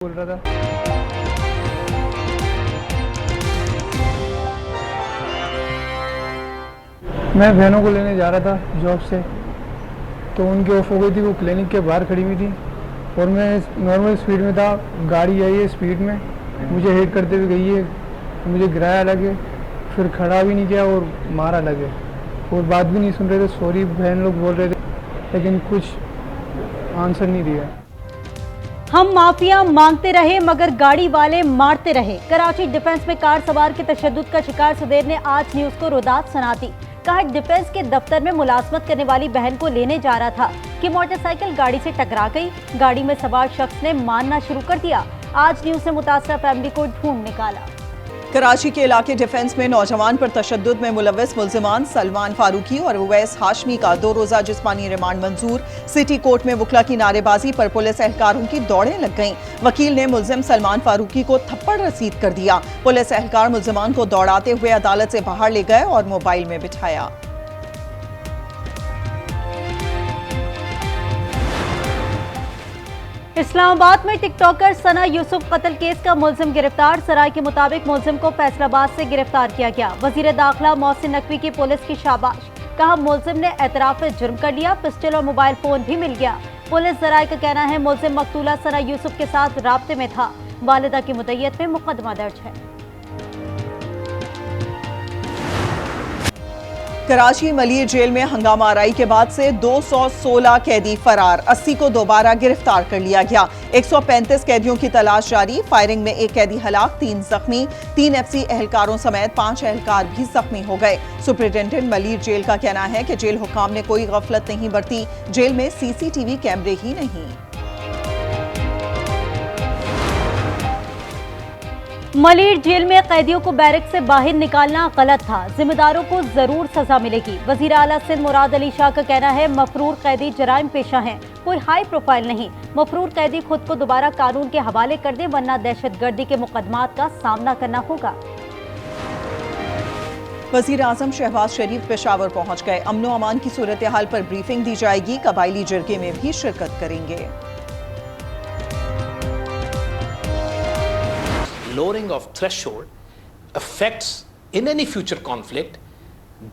बोल रहा था। मैं बहनों को लेने जा रहा था जॉब से, तो उनकी ऑफ हो गई थी। वो क्लिनिक के बाहर खड़ी हुई थी और मैं नॉर्मल स्पीड में था। गाड़ी आई है स्पीड में, मुझे हिट करते हुए गई है, मुझे गिराया लगे, फिर खड़ा भी नहीं किया और मारा लगे और बात भी नहीं सुन रहे थे। सॉरी बहन लोग बोल रहे थे, लेकिन कुछ आंसर नहीं दिया। हम माफिया मांगते रहे मगर गाड़ी वाले मारते रहे। कराची डिफेंस में कार सवार के तशद्दुद का शिकार सुदेर ने आज न्यूज को रुदात सुना दी। कहा डिफेंस के दफ्तर में मुलाजमत करने वाली बहन को लेने जा रहा था कि मोटरसाइकिल गाड़ी से टकरा गई। गाड़ी में सवार शख्स ने मारना शुरू कर दिया। आज न्यूज ने मुतासरा फैमिली को ढूंढ निकाला। कराची के इलाके डिफेंस में नौजवान पर तशद्दुद में मुलव्वस मुल्जिमान सलमान फारूकी और उवैस हाशमी का 2 रोजा जिस्मानी रिमांड मंजूर। सिटी कोर्ट में वकला की नारेबाजी पर पुलिस एहलकारों की दौड़ें लग गईं। वकील ने मुल्जिम सलमान फारूकी को थप्पड़ रसीद कर दिया। पुलिस एहलकार मुल्जिमान को दौड़ाते हुए अदालत से बाहर ले गए और मोबाइल में बिठाया। इस्लामाबाद में टिकटॉकर सना यूसुफ कत्ल केस का मुल्जिम गिरफ्तार। सराय के मुताबिक मुल्जिम को फैसलाबाद से गिरफ्तार किया गया। वजीर दाखिला मोहसिन नकवी की पुलिस की शाबाश। कहा मुल्जिम ने एतराफ जुर्म कर लिया, पिस्टल और मोबाइल फोन भी मिल गया। पुलिस जराये का कहना है मुल्जिम मकतूला सना यूसुफ के साथ राब्ते में था। वालिदा की मुद्दत में मुकदमा दर्ज है। कराची मलिर जेल में हंगामा आराई के बाद से 216 कैदी फरार, 80 को दोबारा गिरफ्तार कर लिया गया। 135 कैदियों की तलाश जारी। फायरिंग में 1 कैदी हलाक, 3 जख्मी। 3 एफसी एहलकारों समेत 5 एहलकार भी जख्मी हो गए। सुपरिटेंडेंट मलिर जेल का कहना है कि जेल हुकाम ने कोई गफलत नहीं बरती। जेल में सीसीटीवी कैमरे ही नहीं। मलिर जेल में कैदियों को बैरक से बाहर निकालना गलत था, जिम्मेदारों को जरूर सजा मिलेगी। वजीर आला सिंध मुराद अली शाह का कहना है मफरूर कैदी जराइम पेशा हैं, कोई हाई प्रोफाइल नहीं। मफरूर कैदी खुद को दोबारा कानून के हवाले कर दे वरना दहशतगर्दी के मुकदमात का सामना करना होगा। वजीर आजम शहबाज शरीफ पेशावर पहुंच गए। अमनो अमान की सूरत हाल पर ब्रीफिंग दी जाएगी। कबायली जरगे में भी शिरकत करेंगे। Lowering of threshold affects in any future conflict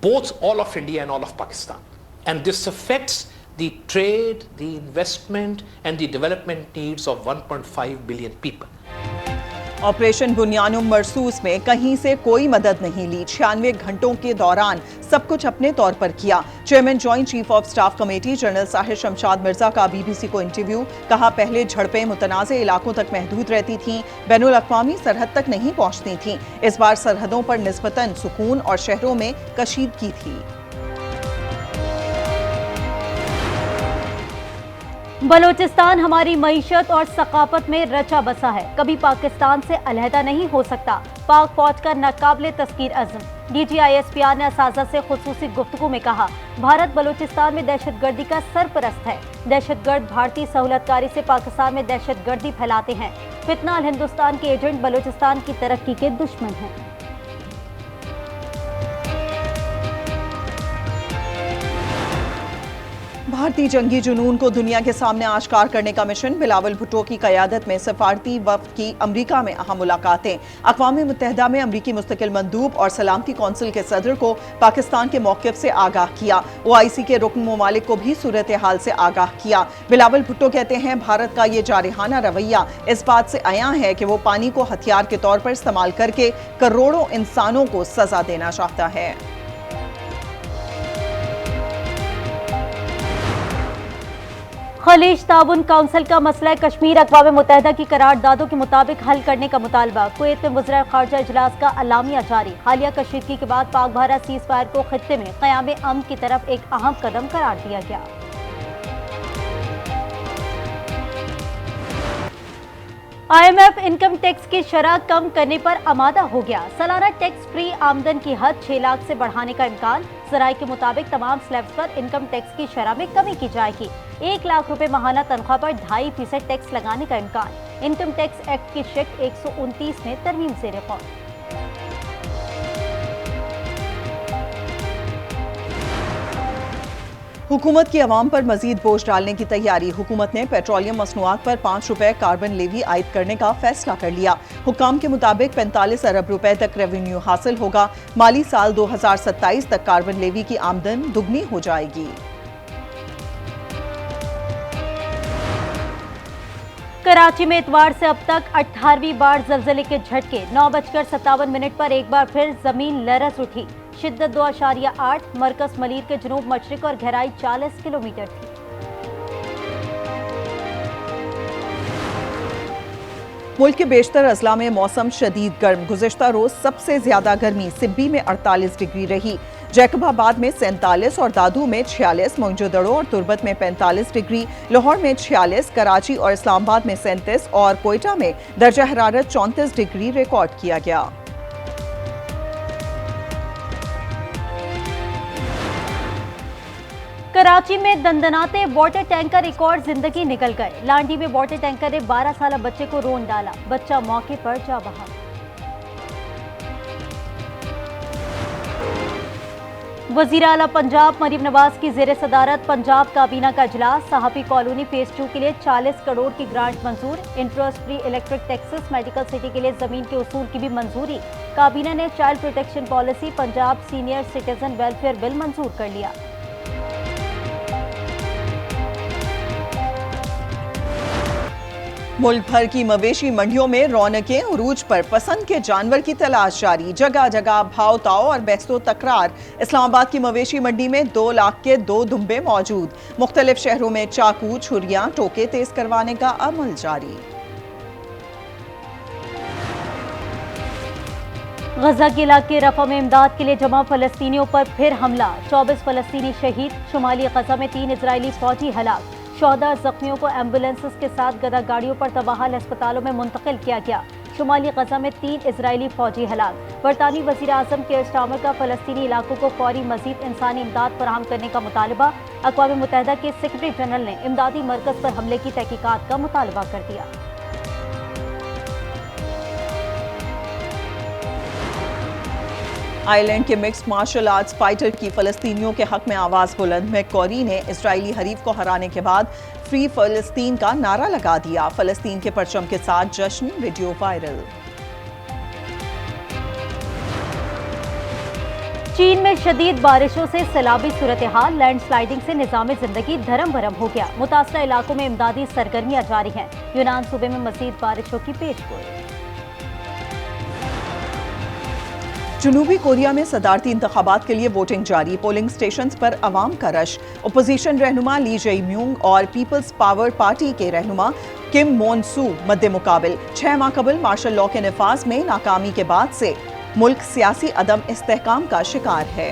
both all of India and all of Pakistan, and this affects the trade, the investment and the development needs of 1.5 billion people. Operation बुनियानुम मरसूस में कहीं से कोई मदद नहीं ली। 96 घंटों के दौरान सब कुछ अपने तौर पर किया। Chairman joint chief of staff committee general Sahir Shamshad Mirza का बीबीसी को इंटरव्यू। कहा पहले झड़पें मुतनाज़े इलाकों तक महदूद रहती थीं, बैनुल अक़वामी सरहद तक नहीं पहुंचती थीं। इस बार सरहदों पर निस्बतन सुकून और शहरों में कशीदगी थी। बलोचिस्तान हमारी मईशत और सकाफत में रचा बसा है, कभी पाकिस्तान से अलहदा नहीं हो सकता। पाक फौज का नाकाबिले तस्कीर अज़्म। DGISPR ने असाज़ा से खुसूसी गुफ्तगू में कहा भारत बलोचिस्तान में दहशतगर्दी का सरपरस्त है। दहशतगर्द भारतीय सहूलतकारी से पाकिस्तान में दहशतगर्दी फैलाते हैं। फितना अल हिंदुस्तान के एजेंट बलोचिस्तान की तरक्की के दुश्मन हैं। भारतीय जंगी जुनून को दुनिया के सामने आश्कार करने का मिशन। बिलावल भुट्टो की क़यादत में सफारती वफ्द की अमरीका में अहम मुलाकातें। अक़वाम मुत्तहिदा में अमरीकी मुस्तकिल मंदूब और सलामती कौंसिल के सदर को पाकिस्तान के मौक़िफ़ से आगाह किया। OIC के रुकन ममालिक को भी सूरत हाल से आगाह किया। बिलावल भुट्टो कहते हैं भारत का ये जारहाना रवैया इस बात से आया है कि वो पानी को हथियार के तौर पर इस्तेमाल करके करोड़ों इंसानों को सजा देना चाहता है। खलीज ताउन काउंसिल का मसला कश्मीर अक़वाम मुत्तहिदा की करारदादों के मुताबिक हल करने का मुतालबा। कुवैत में वज़ीर ख़ारजा इजलास का अलामिया जारी। हालिया कशीदगी के बाद पाक भारत सीज़ फायर को खित्ते में क़याम अमन की तरफ एक अहम कदम करार दिया गया। IMF इनकम टैक्स की शरह कम करने पर आमादा हो गया। सालाना टैक्स फ्री आमदन की हद 6 लाख से बढ़ाने का इम्कान। ज़राए के मुताबिक तमाम स्लैब्स पर इनकम टैक्स की शरह में कमी की जाएगी। 1 लाख रुपए माहाना तनख्वाह पर 2.5% टैक्स लगाने का इम्कान। इनकम टैक्स एक्ट की शिफ्ट 129 में तरमीम से रिकॉर्ड। हुकूमत की अवाम पर मजीद बोझ डालने की तैयारी। हुकूमत ने पेट्रोलियम मसनूआत पर 5 रुपए कार्बन लेवी आयद करने का फैसला कर लिया। हुक्काम के मुताबिक 45 अरब रुपए तक रेवेन्यू हासिल होगा। माली साल 2027 तक कार्बन लेवी की आमदन दुगनी हो जाएगी। कराची में इतवार से अब तक 18वीं बार जलजले के झटके। 9:57 पर एक बार फिर जमीन लरस उठी। शिद्दत 2.8, मरकज मलीर के जनूब मशरिक और गहराई 40 किलोमीटर थी। मुल्क के बेशतर अजला में मौसम शदीद गर्म। गुज़िश्ता रोज सबसे ज्यादा गर्मी सिब्बी में 48 डिग्री रही, जैकबाबाद में 47 और दादू में 46, मोइंजोदड़ो और तुर्बत में 45 डिग्री, लाहौर में 46, कराची और इस्लामाबाद में 37 और कोयटा में दर्जा हरारत 34 डिग्री रिकॉर्ड किया गया। कराची में दंदनाते वाटर टैंकर एक और जिंदगी निकल गए। लांडी में वाटर टैंकर ने 12 साल बच्चे को रोन डाला, बच्चा मौके पर जा बहा। वजीर आला पंजाब मरीम नवाज की जेर सदारत पंजाब काबीना का इजलास। सहाफी कॉलोनी फेज 2 के लिए 40 करोड़ की ग्रांट मंजूर। Interest free electric taxes medical city के लिए जमीन के उसूल की भी मंजूरी। काबीना ने child protection policy Punjab senior citizen welfare bill मंजूर कर लिया। मुल्क भर की मवेशी मंडियों में रौनकें उरूज पर। पसंद के जानवर की तलाश जारी, जगह जगह भाव ताव और बहसो तकरार। इस्लामाबाद की मवेशी मंडी में 2 लाख के 2 दुम्बे मौजूद। मुख्तलिफ शहरों में चाकू छुरियां टोके तेज करवाने का अमल जारी। गजा के इलाके रफा में इमदाद के लिए जमा फलस्तीनियों पर फिर हमला। 24 फलस्तीनी शहीद। शुमाली गजा में 3 इजरायली फौजी हलाक। 14 जख्मियों को एम्बुलेंसेस के साथ गदा गाड़ियों पर तबाहल अस्पतालों में मुंतकिल किया गया। शुमाली गजा में 3 इजरायली फौजी हलाक। बरतानवी वजीर आजम केयर स्टार्मर का फलस्तीनी इलाकों को फौरी मजीद इंसानी इमदाद फराहम करने का मुतालबा। अक़वाम मुत्तहिदा के सेक्रेटरी जनरल ने इमदादी मरकज पर हमले की तहकीकात का मुतालबा कर दिया। आयरलैंड के मिक्स्ड मार्शल आर्ट्स फाइटर की फलस्तीनियों के हक में आवाज बुलंद। मैककॉरी ने इजरायली हरीफ को हराने के बाद फ्री फलस्तीन का नारा लगा दिया। फलस्तीन के परचम के साथ जश्न, वीडियो वायरल। चीन में शदीद बारिशों से सैलाबी सूरत हाल। लैंडस्लाइडिंग से निजाम जिंदगी धरम भरम हो गया। मुतासरा इलाकों में इमदादी सरगर्मियां जारी हैं। यूनान सूबे में मजीद बारिशों की पेशगोई। जनूबी कोरिया में सदारती इंतखाबात के लिए वोटिंग जारी। पोलिंग स्टेशंस पर अवाम का रश। अपोजिशन रहनुमा ली जई म्यूंग और पीपल्स पावर पार्टी के रहनुमा किम मोन सू मद्दे मुकाबिल। 6 माह कबल मार्शल लॉ के नफाज में नाकामी के बाद से मुल्क सियासी अदम इस्तेहकाम का शिकार है।